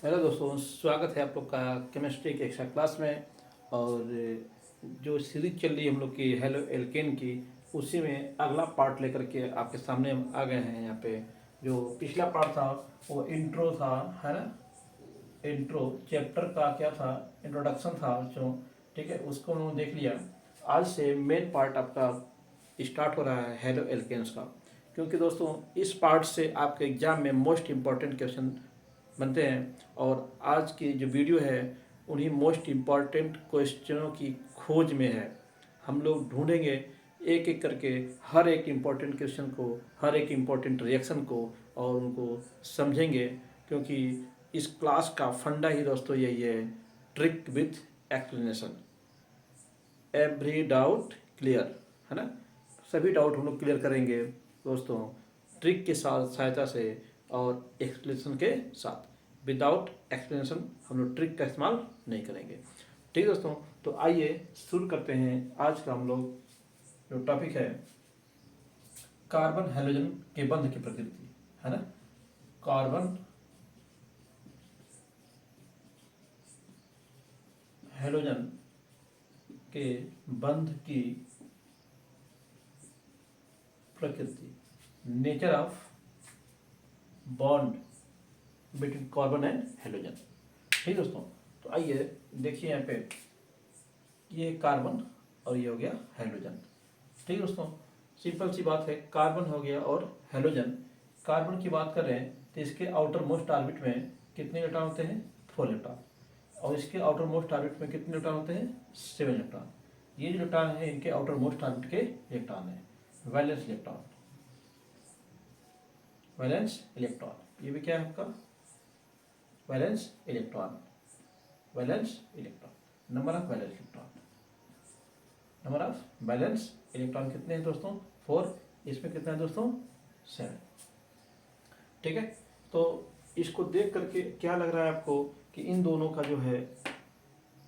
Hello दोस्तों, स्वागत है आप लोग का केमिस्ट्री के एक्स्ट्रा क्लास में। और जो सीरीज चल रही है हम लोग की हेलो एल्केन की, उसी में अगला पार्ट लेकर के आपके सामने हम आ गए हैं। यहाँ पे जो पिछला पार्ट था वो इंट्रो था, है ना। इंट्रो चैप्टर का क्या था, इंट्रोडक्शन था जो, ठीक है, उसको उन्होंने देख लिया। आज से मेन पार्ट आपका स्टार्ट हो रहा है हेलो एल्केन्स का, क्योंकि दोस्तों इस पार्ट से आपके एग्जाम में मोस्ट इम्पॉर्टेंट क्वेश्चन बनते हैं। और आज की जो वीडियो है उन्हीं मोस्ट इम्पॉर्टेंट क्वेश्चनों की खोज में है। हम लोग ढूंढेंगे एक एक करके हर एक इम्पॉर्टेंट क्वेश्चन को, हर एक इम्पॉर्टेंट रिएक्शन को, और उनको समझेंगे। क्योंकि इस क्लास का फंडा ही दोस्तों यही है, trick with explanation, every doubt clear, है ना। सभी डाउट हम लोग क्लियर करेंगे दोस्तों, ट्रिक के साथ सहायता से और एक्सप्लेनेशन के साथ। विदाउट एक्सप्लेनेशन हम लोग ट्रिक का इस्तेमाल नहीं करेंगे। ठीक है दोस्तों, तो आइए शुरू करते हैं आज का हम लोग जो टॉपिक है, कार्बन हैलोजन के बंध की प्रकृति, है ना। कार्बन हैलोजन के बंध की प्रकृति, nature of bond between carbon and halogen. ठीक दोस्तों, तो आइए देखिए यहाँ पे, ये कार्बन और ये हो गया हैलोजन। ठीक दोस्तों, सिंपल सी बात है, कार्बन हो गया और हैलोजन। कार्बन की बात करें तो इसके आउटर मोस्ट ऑर्बिट में कितने इलेक्ट्रॉन होते हैं? 4 इलेक्ट्रॉन। और इसके आउटर मोस्ट ऑर्बिट में कितने इलेक्ट्रॉन होते हैं? 7 इलेक्ट्रॉन। ये जो इलेक्ट्रॉन है इनके आउटर मोस्ट ऑर्बिट के इलेक्ट्रॉन है, वैलेंस इलेक्ट्रॉन। वैलेंस इलेक्ट्रॉन, ये भी क्या है आपका? Valence electron. Valence electron, number of valence electron. Number of valence electron कितने हैं दोस्तों? 4। इसमें कितना है दोस्तों? 7। ठीक है, तो इसको देख करके क्या लग रहा है आपको कि इन दोनों का जो है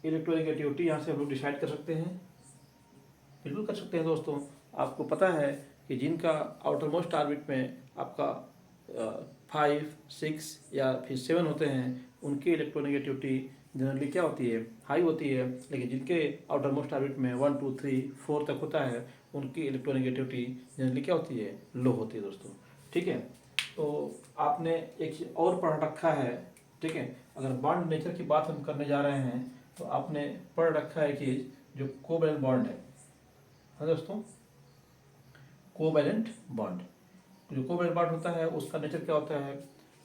इलेक्ट्रोनेगेटिविटी यहाँ से हम लोग डिसाइड कर सकते हैं? बिल्कुल कर सकते हैं दोस्तों। आपको पता है कि जिनका आउटर मोस्ट ऑर्बिट में आपका 5, 6 या फिर 7 होते हैं, उनकी इलेक्ट्रोनेगेटिविटी जनरली क्या होती है? हाई होती है। लेकिन जिनके आउटर मोस्ट ऑर्बिट में 1, 2, 3, 4 तक होता है, उनकी इलेक्ट्रोनेगेटिविटी जनरली क्या होती है? लो होती है दोस्तों। ठीक है, तो आपने एक चीज़ और पढ़ रखा है, ठीक है। अगर बॉन्ड नेचर की बात हम करने जा रहे हैं तो आपने पढ़ रखा है कि जो कोवैलेंट बॉन्ड है दोस्तों, कोवैलेंट बॉन्ड। जो कोवैलेंट बॉन्ड होता है उसका नेचर क्या होता है?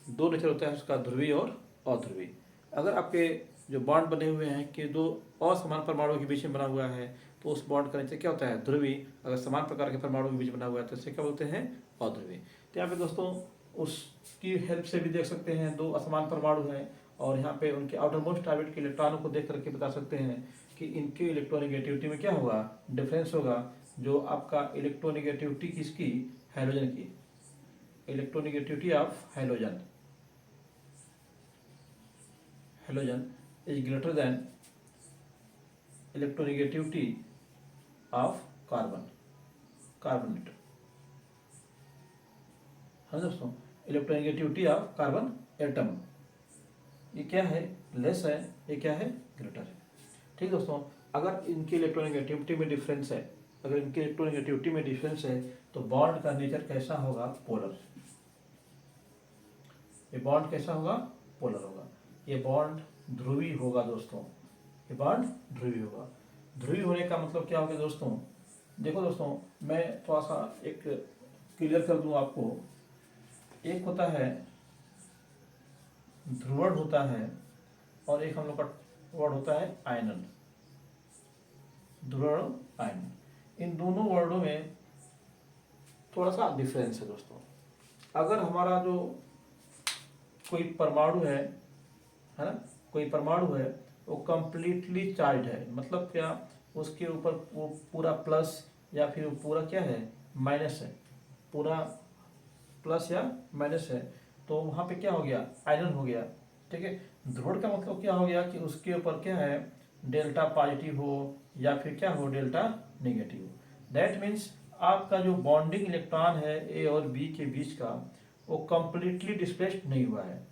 2 नेचर होता है उसका, ध्रुवीय और अध्रुवीय। अगर आपके जो बॉन्ड बने हुए हैं कि 2 असमान परमाणुओं के बीच में बना हुआ है, तो उस बॉन्ड का नेचर क्या होता है? ध्रुवीय। अगर समान प्रकार के परमाणुओं के बीच बना हुआ है तो इसे क्या बोलते हैं? अध्रुवीय। तो यहाँ पे दोस्तों उसकी हेल्प से भी देख सकते हैं, 2 असमान परमाणु हैं और यहाँ पे उनके आउटर मोस्ट ऑर्बिट के इलेक्ट्रॉनों को देख करके बता सकते हैं कि इनके इलेक्ट्रोनेगेटिविटी में क्या होगा? डिफरेंस होगा। जो आपका इलेक्ट्रोनेगेटिविटी किसकी? हैलोजन की। Electronegativity of halogen, halogen is greater than electronegativity of carbon, carbonate. हाँ दोस्तों, इलेक्ट्रोनेगेटिविटी ऑफ कार्बन एटम, ये क्या है? लेस है, ये क्या है? ग्रेटर है। ठीक दोस्तों, अगर इनकी इलेक्ट्रोनेगेटिविटी में डिफरेंस है, अगर इनकी इलेक्ट्रोनेगेटिविटी में डिफरेंस है तो बॉन्ड का नेचर कैसा होगा? पोलर। ये बॉन्ड कैसा होगा? पोलर होगा। ये बॉन्ड ध्रुवीय होगा दोस्तों, ये बॉन्ड ध्रुवीय होगा। ध्रुवीय होने का मतलब क्या होगा दोस्तों? देखो दोस्तों, मैं थोड़ा सा एक क्लियर कर दूं आपको। एक होता है ध्रुवण होता है, और एक हम लोग का वर्ड होता है आयनन। ध्रुवण, आयनन, इन दोनों वर्डों में थोड़ा सा डिफरेंस है दोस्तों। अगर हमारा जो कोई परमाणु है ना, कोई परमाणु है, वो कंप्लीटली चार्ज है, मतलब क्या? उसके ऊपर वो पूरा प्लस या फिर वो पूरा क्या है? माइनस है, पूरा प्लस या माइनस है, तो वहाँ पे क्या हो गया? आयरन हो गया। ठीक है, ध्रुवण का मतलब क्या हो गया कि उसके ऊपर क्या है? डेल्टा पॉजिटिव हो या फिर क्या हो? डेल्टा नेगेटिव हो। दैट मीन्स आपका जो बॉन्डिंग इलेक्ट्रॉन है ए और बी के बीच का, वो कंप्लीटली डिस्प्लेस्ड नहीं हुआ है,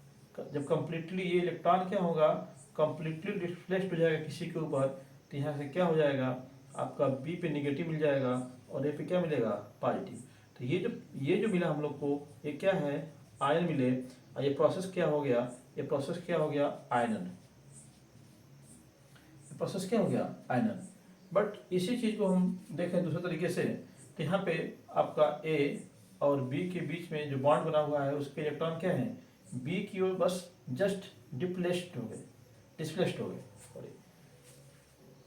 जब कम्प्लीटली ये इलेक्ट्रॉन क्या होगा, कम्प्लीटली डिस्प्लेस्ड हो जाएगा किसी के ऊपर, तो यहाँ से क्या हो जाएगा, आपका बी पे निगेटिव मिल जाएगा और ए पे क्या मिलेगा, पॉजिटिव। तो ये जो मिला हम लोग को, ये क्या है, आयन मिले। और ये प्रोसेस क्या हो गया, ये प्रोसेस क्या हो गया, आयनन। प्रोसेस क्या हो गया, आयनन। बट इसी चीज को हम देखें दूसरे तरीके से, तो यहाँ पे आपका ए और बी के बीच में जो बॉन्ड बना हुआ है उसके इलेक्ट्रॉन क्या है, बी की ओर बस जस्ट डिस्प्लेस्ड हो गए, सॉरी,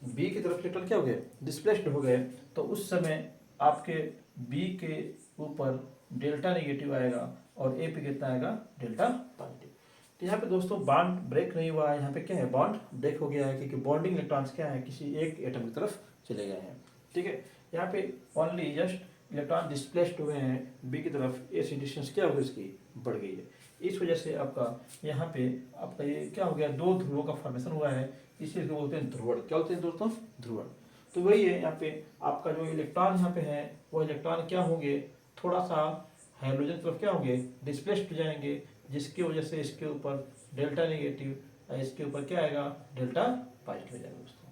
बी की तरफ इलेक्ट्रॉन क्या हो गए, डिस्प्लेस्ड हो गए। तो उस समय आपके बी के ऊपर डेल्टा नेगेटिव आएगा और ए पे कितना आएगा, डेल्टा पॉजिटिव। तो यहाँ पे दोस्तों बॉन्ड ब्रेक नहीं हुआ है, यहाँ पे क्या है, बॉन्ड ब्रेक हो गया है, क्योंकि बॉन्डिंग इलेक्ट्रॉन्स क्या है, किसी एक एटम की तरफ चले गए हैं। ठीक है, यहाँ पे ओनली जस्ट इलेक्ट्रॉन डिस्प्लेस्ड हुए हैं बी की तरफ, ए से डिस्टेंस क्या हो गई, इसकी बढ़ गई है। इस वजह से आपका यहाँ पे आपका ये क्या हो गया, दो ध्रुवों का फॉर्मेशन हुआ है, इसी को बोलते हैं ध्रुवण। क्या बोलते हैं दोस्तों, ध्रुवण। तो वही है, यहाँ पे आपका जो इलेक्ट्रॉन यहाँ पे है वो इलेक्ट्रॉन क्या होंगे, थोड़ा सा हाइड्रोजन तरफ क्या होंगे, डिस्प्लेस्ड हो जाएंगे, जिसकी वजह से इसके ऊपर डेल्टा नेगेटिव और इसके ऊपर क्या आएगा, डेल्टा पॉजिटिव हो जाएगा दोस्तों।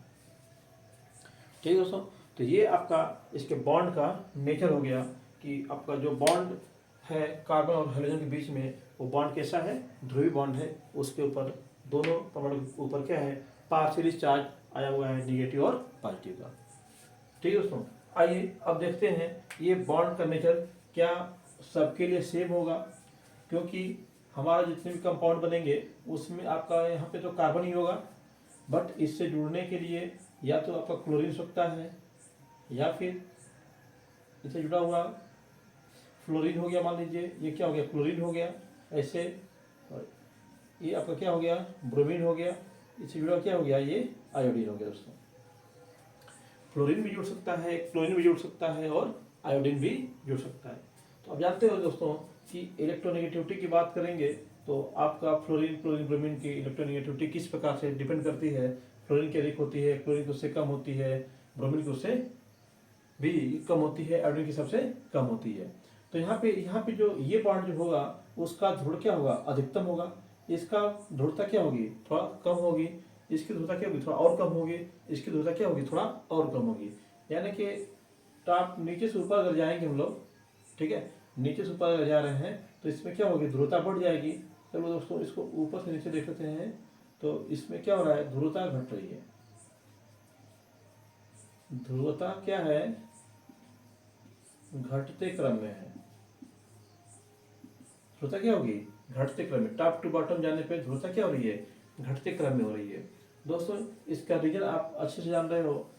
ठीक है दोस्तों, तो ये आपका इसके बॉन्ड का नेचर हो गया कि आपका जो बॉन्ड है कार्बन और हाइड्रोजन के बीच में, वो बॉन्ड कैसा है, ध्रुवीय बॉन्ड है। उसके ऊपर दोनों परमाणु के ऊपर क्या है, पार्शियली चार्ज आया हुआ है, निगेटिव और पॉजिटिव का। ठीक है दोस्तों, आइए अब देखते हैं ये बॉन्ड का नेचर क्या सबके लिए सेम होगा, क्योंकि हमारा जितने भी कंपाउंड बनेंगे उसमें आपका यहाँ पे तो कार्बन ही होगा, बट इससे जुड़ने के लिए या तो आपका क्लोरीन हो सकता है, या फिर इससे जुड़ा हुआ फ्लोरीन हो गया, मान लीजिए ये क्या हो गया, क्लोरीन हो गया। ऐसे ये आपका क्या हो गया, ब्रोमीन हो गया। इससे जुड़ा क्या हो गया, ये आयोडीन हो गया दोस्तों। फ्लोरीन भी जुड़ सकता है, क्लोरीन भी जुड़ सकता है और आयोडीन भी जुड़ सकता है। तो अब जानते हो दोस्तों कि इलेक्ट्रोनेगेटिविटी की बात करेंगे तो आपका फ्लोरीन, क्लोरीन, ब्रोमीन की इलेक्ट्रोनेगेटिविटी किस प्रकार से डिपेंड करती है। फ्लोरीन की अधिक होती है, क्लोरीन की उससे कम होती है, ब्रोमीन की उससे भी कम होती है, आयोडीन की सबसे कम होती है। तो यहाँ पे जो ये बॉन्ड जो होगा उसका ध्रुव क्या होगा, अधिकतम होगा। इसका ध्रुवता क्या होगी, थोड़ा कम होगी। इसकी ध्रुवता क्या होगी, थोड़ा और कम होगी। इसकी ध्रुवता क्या होगी, थोड़ा और कम होगी। यानी कि टॉप नीचे से ऊपर अगर जाएंगे हम लोग, ठीक है, नीचे से ऊपर अगर जा रहे हैं तो इसमें क्या होगी, ध्रुवता बढ़ जाएगी। चलो दोस्तों इसको ऊपर से नीचे देख लेते हैं, तो इसमें क्या हो रहा है, ध्रुवता घट रही है। ध्रुवता क्या है, घटते क्रम में है। ध्रुवता क्या होगी, घटते क्रम में। टॉप टू बॉटम जाने पे ध्रुवता क्या हो रही है, घटते क्रम में हो रही है। दोस्तों इसका रीजन आप अच्छे से जान रहे हो।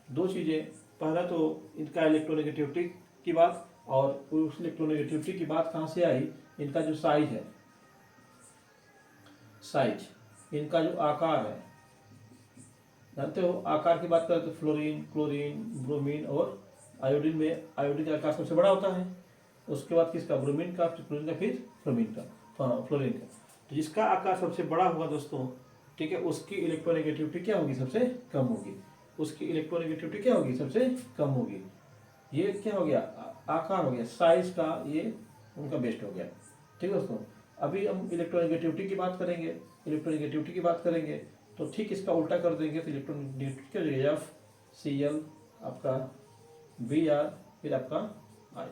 दो चीजें, पहला तो इनका इलेक्ट्रोनेगेटिविटी की बात, और उस इलेक्ट्रोनेगेटिविटी की बात कहाँ से आई, इनका जो साइज है, साइज, इनका जो आकार है। जानते हो आकार की बात करें तो फ्लोरीन, क्लोरीन, ब्रोमीन और आयोडीन में आयोडीन का आकार सबसे बड़ा होता है। उसके बाद किसका, ब्रोमीन का, फिर क्लोरीन का, फिर फ्लोरीन का, फ्लोरीन का। तो जिसका आकार सबसे बड़ा होगा दोस्तों, ठीक है, उसकी इलेक्ट्रोनेगेटिविटी क्या होगी, सबसे कम होगी। उसकी इलेक्ट्रोनेगेटिविटी क्या होगी, सबसे कम होगी। ये क्या हो गया, आकार हो गया, साइज का ये उनका बेस्ट हो गया। ठीक है दोस्तों, अभी हम इलेक्ट्रोनेगेटिविटी की बात करेंगे। इलेक्ट्रोनेगेटिविटी की बात करेंगे तो ठीक इसका उल्टा कर देंगे, तो इलेक्ट्रोनेगेटिविटी क्या हो जाएगा, एफ सी एल आपका बी आर, फिर आपका आई,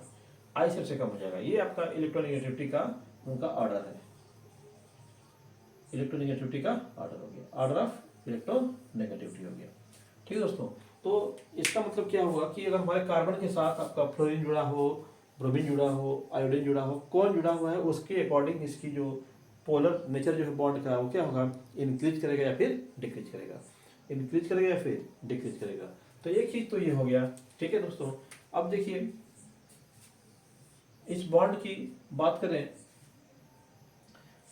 आई सबसे कम हो जाएगा। ये आपका इलेक्ट्रोनेगेटिविटी का उनका ऑर्डर है। इलेक्ट्रोनेगेटिविटी का ऑर्डर हो गया, ऑर्डर ऑफ इलेक्ट्रोनेगेटिविटी हो गया। ठीक है दोस्तों, तो इसका मतलब क्या होगा कि अगर हमारे कार्बन के साथ आपका फ्लोरीन जुड़ा हो, ब्रोमीन जुड़ा हो, आयोडीन जुड़ा हो, कौन जुड़ा हुआ है, उसके अकॉर्डिंग इसकी जो पोलर नेचर जो है बॉन्ड का, वो क्या होगा, इंक्रीज करेगा या फिर डिक्रीज करेगा, इंक्रीज करेगा या फिर डिक्रीज करेगा। तो एक चीज तो ये हो गया। ठीक है दोस्तों, अब देखिए इस बॉन्ड की बात करें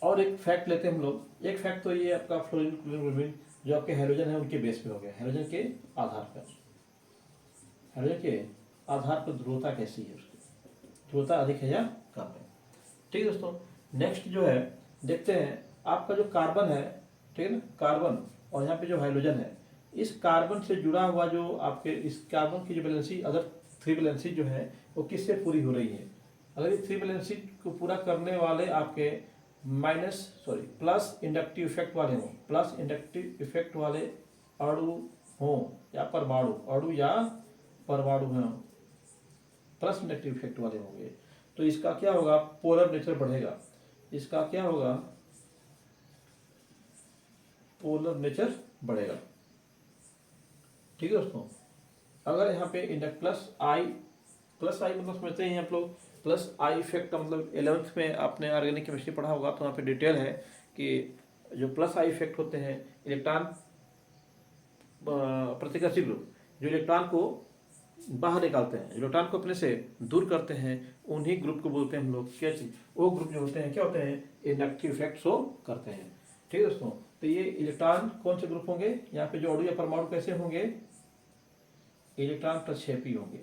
और एक फैक्ट लेते हैं हम लोग। एक फैक्ट तो ये आपका फ्लोरीन, क्लोरीन, ब्रोमीन जो आपके हाइड्रोजन है उनके बेस पे हो गया, हाइड्रोजन के आधार पर, हाइड्रोजन के आधार पर ध्रुवता कैसी है, उसकी ध्रुवता अधिक है या कम है। ठीक है दोस्तों, नेक्स्ट जो है देखते हैं आपका जो कार्बन है, ठीक है ना, कार्बन और यहाँ पे जो हाइड्रोजन है, इस कार्बन से जुड़ा हुआ जो आपके इस कार्बन की जो वैलेंसी, अगर 3 वैलेंसी जो है वो किससे पूरी हो रही है। अगर ये 3 वैलेंसी को पूरा करने वाले आपके प्लस इंडक्टिव इफेक्ट वाले हों, प्लस इंडक्टिव इफेक्ट वाले अणु हों या परमाणु हों, प्लस इंडक्टिव इफेक्ट वाले होंगे, तो इसका क्या होगा, पोलर नेचर बढ़ेगा। इसका क्या होगा, पोलर नेचर बढ़ेगा। ठीक है दोस्तों, अगर यहाँ पे इंडक्ट प्लस आई मतलब समझते हैं आप लोग, प्लस आई इफेक्ट का मतलब 11th में आपने ऑर्गेनिक केमिस्ट्री पढ़ा होगा, तो वहाँ पे डिटेल है कि जो प्लस आई इफेक्ट होते हैं, इलेक्ट्रॉन प्रतिकर्षी ग्रुप जो इलेक्ट्रॉन को बाहर निकालते हैं, इलेक्ट्रॉन को अपने से दूर करते हैं, उन्हीं ग्रुप को बोलते हैं हम लोग क्या चीज, वो ग्रुप जो होते हैं क्या होते हैं, इंडक्टिव इफेक्ट शो करते हैं। ठीक है दोस्तों, तो ये इलेक्ट्रॉन कौन से ग्रुप होंगे, यहाँ पे जो अणु या परमाणु कैसे होंगे, इलेक्ट्रॉन प्रक्षेपी होंगे।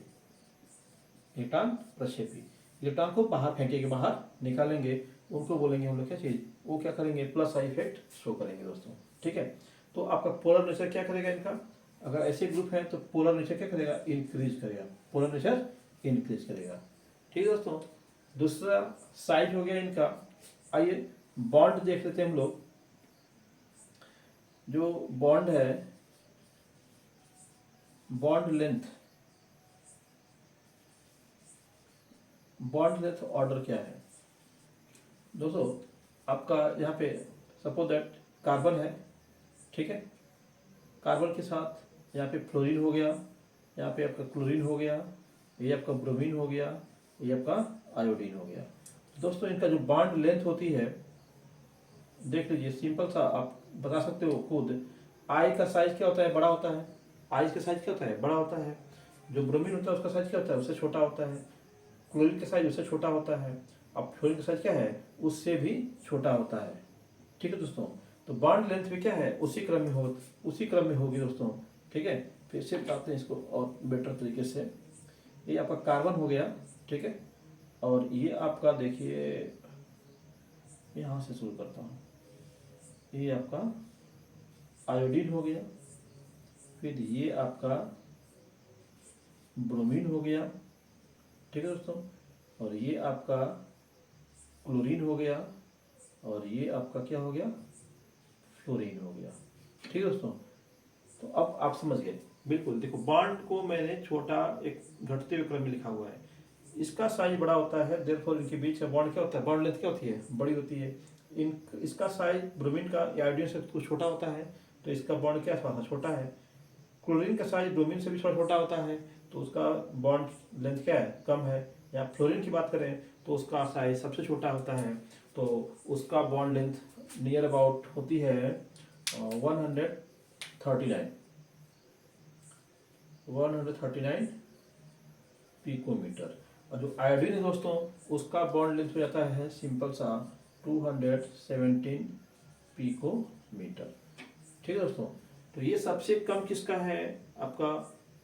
इलेक्ट्रॉन प्रक्षेपी, इलेक्ट्रॉन को बाहर फेंकेंगे, बाहर निकालेंगे, उनको बोलेंगे हम लोग क्या चीज, वो क्या करेंगे, प्लस आई इफेक्ट शो करेंगे दोस्तों। ठीक है, तो आपका पोलर नेचर क्या करेगा इनका, अगर ऐसे ग्रुप है तो पोलर नेचर क्या करेगा, इंक्रीज करेगा, पोलर नेचर इंक्रीज करेगा। ठीक है दोस्तों, दूसरा साइज हो गया इनका। आइए बॉन्ड देख लेते हैं हम लोग। जो बॉन्ड है, बॉन्ड लेंथ ऑर्डर क्या है दोस्तों, आपका यहाँ पे सपोज दैट कार्बन है। ठीक है, कार्बन के साथ यहाँ पे फ्लोरीन हो गया, यहाँ पे आपका क्लोरीन हो गया, ये आपका ब्रोमीन हो गया, ये आपका आयोडीन हो गया। तो दोस्तों इनका जो बॉन्ड लेंथ होती है, देख लीजिए, सिंपल सा आप बता सकते हो खुद। आई का साइज क्या होता है, बड़ा होता है। आई का साइज क्या होता है, बड़ा होता है। जो ब्रोमीन होता है उसका साइज क्या होता है, उससे छोटा होता है। क्लोरीन का साइज उससे छोटा होता है। अब फ्लोरीन का साइज क्या है, उससे भी छोटा होता है। ठीक है दोस्तों, तो बॉन्ड लेंथ भी क्या है, उसी क्रम में होगी दोस्तों। ठीक है, फिर से बताते हैं इसको और बेटर तरीके से। ये आपका कार्बन हो गया, ठीक है, और ये आपका देखिए, यहाँ से शुरू करता हूँ, ये आपका आयोडीन हो गया, फिर ये आपका ब्रोमीन हो गया। ठीक है दोस्तों, और ये आपका क्लोरीन हो गया, और ये आपका क्या हो गया, फ्लोरीन हो गया। ठीक है दोस्तों, तो अब आप समझ गए। बिल्कुल देखो, बॉन्ड को मैंने छोटा एक घटते हुए क्रम में लिखा हुआ है, इसका साइज बड़ा होता है, देयरफॉर इनके बीच का बॉन्ड क्या होता है, बॉन्ड लेंथ क्या होती है, बड़ी होती है। इसका साइज ब्रोमीन का आयोडीन से कुछ छोटा होता है, तो इसका बॉन्ड क्या थोड़ा सा छोटा है। क्लोरीन का साइज ब्रोमीन से भी थोड़ा छोटा होता है, तो उसका बॉन्ड लेंथ क्या है, कम है। या फ्लोरीन की बात करें तो उसका साइज सबसे छोटा होता है, तो उसका बॉन्ड लेंथ नियर अबाउट होती है 139 पिकोमीटर। और जो आयोडीन है दोस्तों, उसका बॉन्ड लेंथ हो जाता है सिंपल सा 217 पिकोमीटर। ठीक है दोस्तों, तो ये सबसे कम किसका है, आपका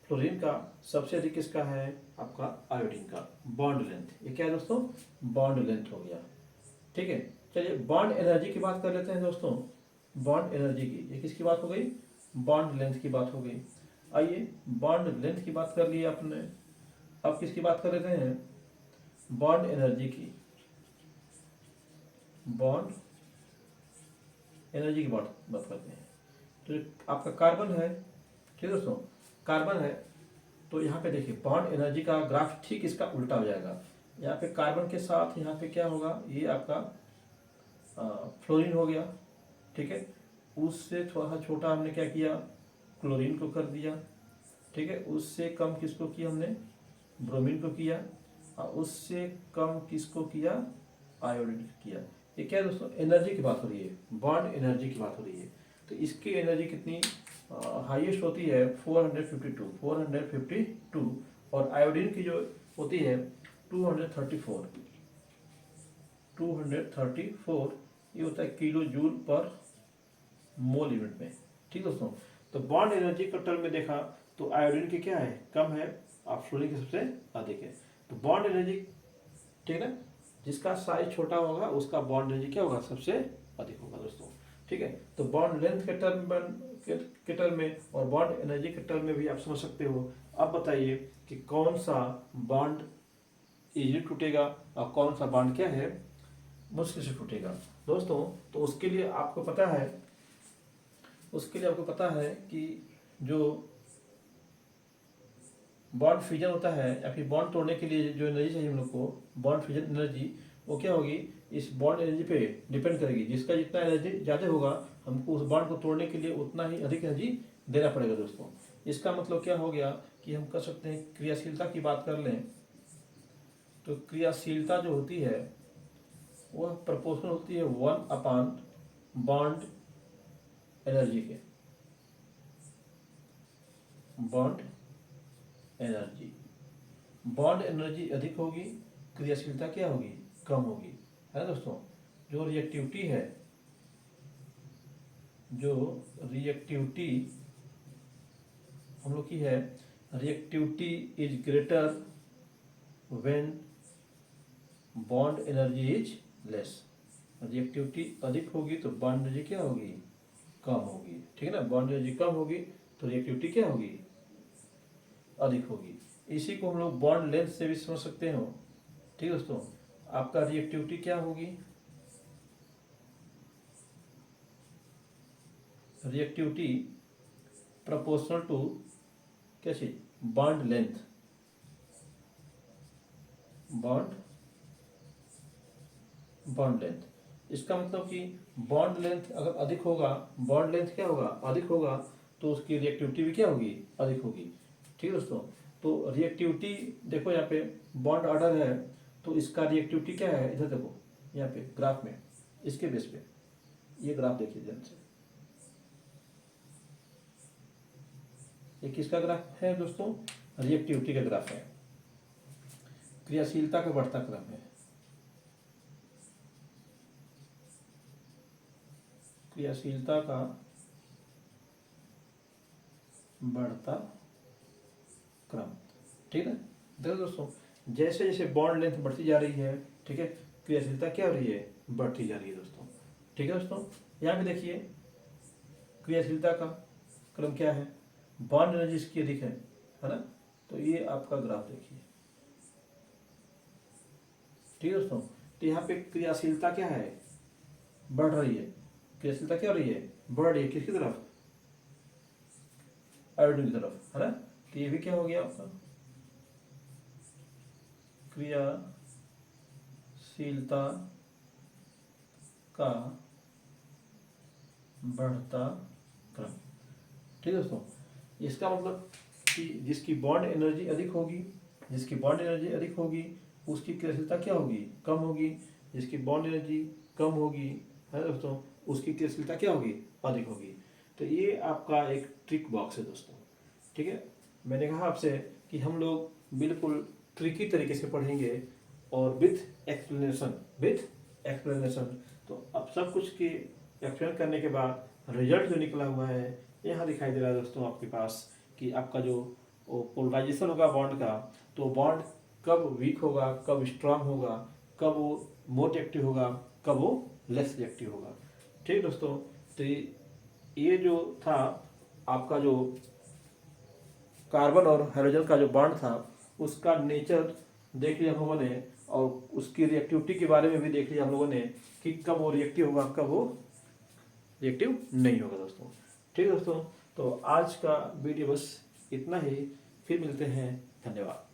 फ्लोरीन का, सबसे अधिक किसका है, आपका आयोडीन का बॉन्ड लेंथ। ये क्या है दोस्तों, बॉन्ड लेंथ हो गया। ठीक है, चलिए बॉन्ड एनर्जी की बात कर लेते हैं दोस्तों। बॉन्ड एनर्जी की, ये किसकी बात हो गई, बॉन्ड लेंथ की बात हो गई। आइए बॉन्ड लेंथ की बात कर ली आपने, अब किसकी बात कर लेते हैं, बॉन्ड एनर्जी की। बॉन्ड एनर्जी की बात करते हैं। तो आपका कार्बन है, ठीक है दोस्तों, कार्बन है, तो यहाँ पे देखिए बॉन्ड एनर्जी का ग्राफ ठीक इसका उल्टा हो जाएगा। यहाँ पे कार्बन के साथ यहाँ पे क्या होगा, ये आपका फ्लोरीन हो गया। ठीक है, उससे थोड़ा छोटा हमने क्या किया, क्लोरीन को कर दिया। ठीक है, उससे कम किसको किया हमने, ब्रोमीन को किया, और उससे कम किसको किया, आयोडीन को किया। ये क्या है दोस्तों, एनर्जी की बात हो रही है, बॉन्ड एनर्जी की बात हो रही है। तो इसकी एनर्जी कितनी हाईएस्ट होती है 452, और आयोडीन की जो होती है 234, ये होता है किलो जूल पर मोल यूनिट में। ठीक दोस्तों, तो बॉन्ड एनर्जी का टर्म में देखा तो आयोडीन की क्या है, कम है, और फ्लोरीन की सबसे अधिक है। तो बॉन्ड एनर्जी, ठीक है ना, जिसका साइज छोटा होगा उसका बॉन्ड एनर्जी क्या होगा, सबसे अधिक होगा दोस्तों। ठीक है, तो बॉन्ड लेंथ के टर्म में और बॉन्ड एनर्जी के टर्म में भी आप समझ सकते हो। अब बताइए कि कौन सा बॉन्ड इजीली टूटेगा और कौन सा बॉन्ड क्या है, मुश्किल से टूटेगा। दोस्तों, तो उसके लिए आपको पता है कि जो बॉन्ड फ्यूजन होता है या फिर बॉन्ड तोड़ने के लिए जो एनर्जी चाहिए हम लोग को, बॉन्ड फ्यूजन एनर्जी, वो क्या होगी, इस बॉन्ड एनर्जी पे डिपेंड करेगी। जिसका जितना एनर्जी ज़्यादा होगा, हमको उस बॉन्ड को तोड़ने के लिए उतना ही अधिक एनर्जी देना पड़ेगा दोस्तों। इसका मतलब क्या हो गया कि हम कर सकते हैं, क्रियाशीलता की बात कर लें तो क्रियाशीलता जो होती है वह प्रोपोर्शनल होती है 1 बॉन्ड एनर्जी के। बॉन्ड एनर्जी, बॉन्ड एनर्जी अधिक होगी, क्रियाशीलता क्या होगी, कम होगी, है ना दोस्तों। जो रिएक्टिविटी है, जो रिएक्टिविटी हम लोग की है, reactivity is greater when bond energy is less. Reactivity अधिक होगी तो बॉन्ड एनर्जी क्या होगी, कम होगी, ठीक है ना। बॉन्ड एनर्जी कम होगी तो रिएक्टिविटी क्या होगी, अधिक होगी। इसी को हम लोग बॉन्ड लेंथ से भी समझ सकते हो, ठीक है दोस्तों। आपका रिएक्टिविटी क्या होगी, रिएक्टिविटी प्रोपोर्शनल टू क्या चीज, बॉन्ड लेंथ। बॉन्ड लेंथ, इसका मतलब कि बॉन्ड लेंथ अगर अधिक होगा, बॉन्ड लेंथ क्या होगा, अधिक होगा, तो उसकी रिएक्टिविटी भी क्या होगी, अधिक होगी, ठीक है दोस्तों। तो रिएक्टिविटी देखो यहाँ पे बॉन्ड ऑर्डर है, तो इसका रिएक्टिविटी क्या है, इधर देखो यहाँ पे ग्राफ में, इसके बेस पे ये ग्राफ देखिए ध्यान से। ये किसका ग्राफ है दोस्तों, रिएक्टिविटी का ग्राफ है, क्रियाशीलता का बढ़ता क्रम है, क्रियाशीलता का बढ़ता क्रम, ठीक है। देखो दोस्तों, जैसे जैसे बॉन्ड लेंथ बढ़ती जा रही है, ठीक है, क्रियाशीलता क्या हो रही है, बढ़ती जा रही है दोस्तों, ठीक है दोस्तों। यहाँ पे देखिए क्रियाशीलता का क्रम क्या है, बॉन्ड एनर्जी इसकी अधिक है ना। तो ये आपका ग्राफ देखिए, ठीक है दोस्तों। तो यहाँ पे क्रियाशीलता क्या है, बढ़ रही है, क्रियाशीलता क्या हो रही है, बढ़ रही है, किसकी तरफ, आयोडीन की तरफ, है ना। तो ये भी क्या हो गया आपका, क्रियाशीलता का बढ़ता क्रम, ठीक है दोस्तों। इसका मतलब कि जिसकी बॉन्ड एनर्जी अधिक होगी, जिसकी बॉन्ड एनर्जी अधिक होगी उसकी क्रियाशीलता क्या होगी, कम होगी। जिसकी बॉन्ड एनर्जी कम होगी, है दोस्तों, उसकी क्रियाशीलता क्या होगी, अधिक होगी। तो ये आपका एक ट्रिक बॉक्स है दोस्तों, ठीक है। मैंने कहा आपसे कि हम लोग बिल्कुल ट्रिकी तरीके से पढ़ेंगे और विथ एक्सप्लेनेशन। तो अब सब कुछ की एक्सप्लेन करने के बाद रिजल्ट जो निकला हुआ है यहाँ दिखाई दे रहा है दोस्तों आपके पास, कि आपका जो पोलराइजेशन होगा बॉन्ड का, तो बॉन्ड कब वीक होगा, कब स्ट्रांग होगा, कब वो मोर रिएक्टिव होगा, कब वो लेस रिएक्टिव होगा, ठीक है दोस्तों। तो ये जो था आपका जो कार्बन और हाइड्रोजन का जो बॉन्ड था, उसका नेचर देख लिया हम लोगों ने, और उसकी रिएक्टिविटी के बारे में भी देख लिया हम लोगों ने, कि कब वो रिएक्टिव होगा, कब वो रिएक्टिव नहीं होगा दोस्तों, ठीक है दोस्तों। तो आज का वीडियो बस इतना ही, फिर मिलते हैं, धन्यवाद।